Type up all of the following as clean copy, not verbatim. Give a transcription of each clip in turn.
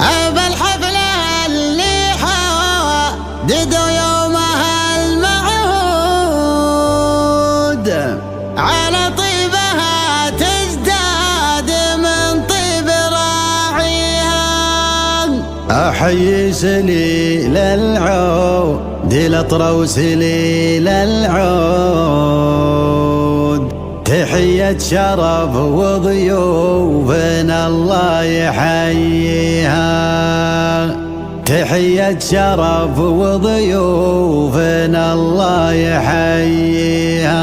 أبا الحفلة اللي حددوا يومها الموعود على طيبها تزداد من طيب راعيها. أحيي سليل العود الأطرى وسليل العود، تحية شرف وضيوفنا الله يحييها. تحية شرف وضيوفنا الله يحييها.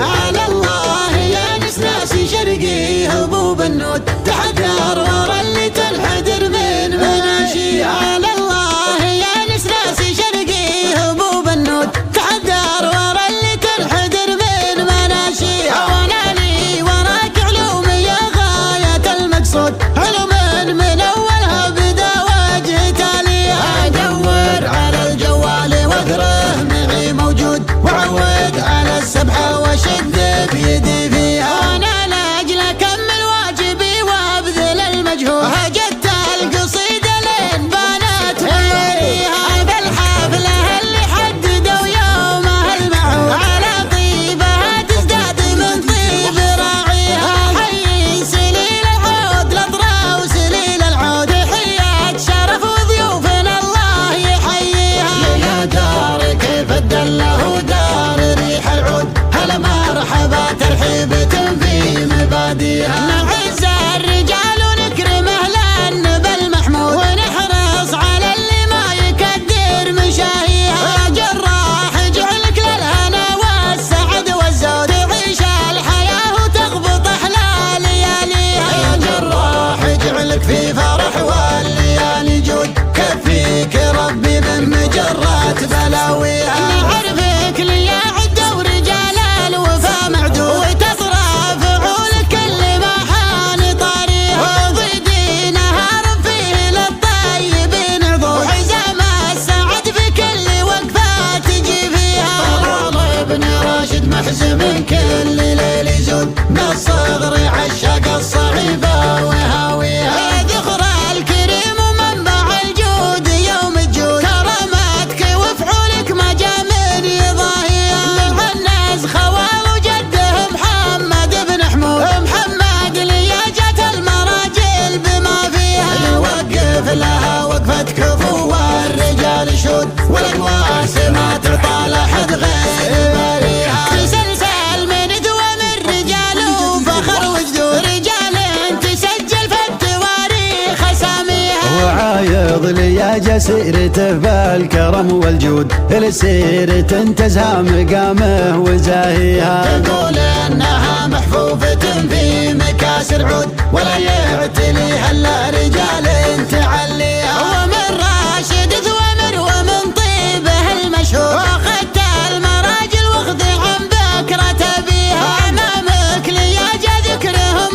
على الله يا نسناسي شرقي هبوب النود، تحذر ورا اللي تنحدر من مناشي. على الله يا نسناسي شرقي هبوب النود، تحذر ورا اللي تنحدر من مناشي. وناني وراك علوم يا غاية المقصود، علوم من اولها بدا وجه تاليها. ادور على الجوال واقره معي موجود، وعود على السبحة وشد بيدي فيها. وانا لاجل اكمل واجبي وابذل المجهود، هجت القصيدة لين بانت حريها. بالحفلة اللي حددوا يومها الموعود على طيبها تزداد من طيب راعيها. حي سليل العود الاطرى وسليل العود، تحية شرف وضيوفنا الله يحييها. يا دار كيف الدله ودار ريح العود، هلا مرحبا ترحيبة في مباديها. نعز الرجال ونكرم اهلا بالمحمود، ونحرص على اللي ما يكدر مشاهيها. يا جراح اجعلك للهنا والسعد والزود، تعيش الحياة وتغبط احلى لياليها. يا جراح اجعلك في فرح والليالي جود، كفيك ربي من مجرات بلاويها. نعرفك لي عدة ورجال الوفا معدود، وتصرف عولك اللي ما حان طاريها. وضيدي نهار فيه للطيبين عضو، حزام السعد في كل وقفة تجي فيها. طلال ابن راشد محزم كل ليل يزود، من الصغر عشاق الصعيبة وهاويها. ذخر الكريم ومنبع الجود يوم الجود، كرامتك وفعولك ما جا من يضاهيها. مهنز خوال وجده محمد بن حمود، محمد لياجة المراجل بما فيها. يوقف لها وقفة كفو والرجال شود، والاقواس ما تعطى لحد غير باريها. تسلسل من دوام الرجال وفخر وجدود، رجال تسجل في التواريخ اساميها. وعايض لياجة سيرته بالكرم والجود، لسيرة تزهى مقامه وزاهيها. تقول انها محفوفة في مكاسر عود، ولا يعتليها الا رجال تعليها. ومن راشد ثومر ومن طيبه المشهور، واخذت المراجل واخذ عن بكرة بيها. امامك لياجة ذكرهم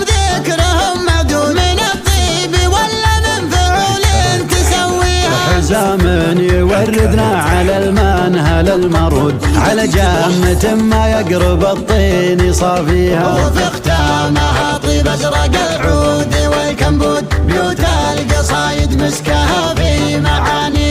معدود، من الطيب ولا من فعول تسويها. حزام يوردنا على المنهل المرود، على جامة ما يقرب الطين صافيها. وفي ختامها طيب ازرق العود والكمبود، بيوت القصايد مسكها في معاني.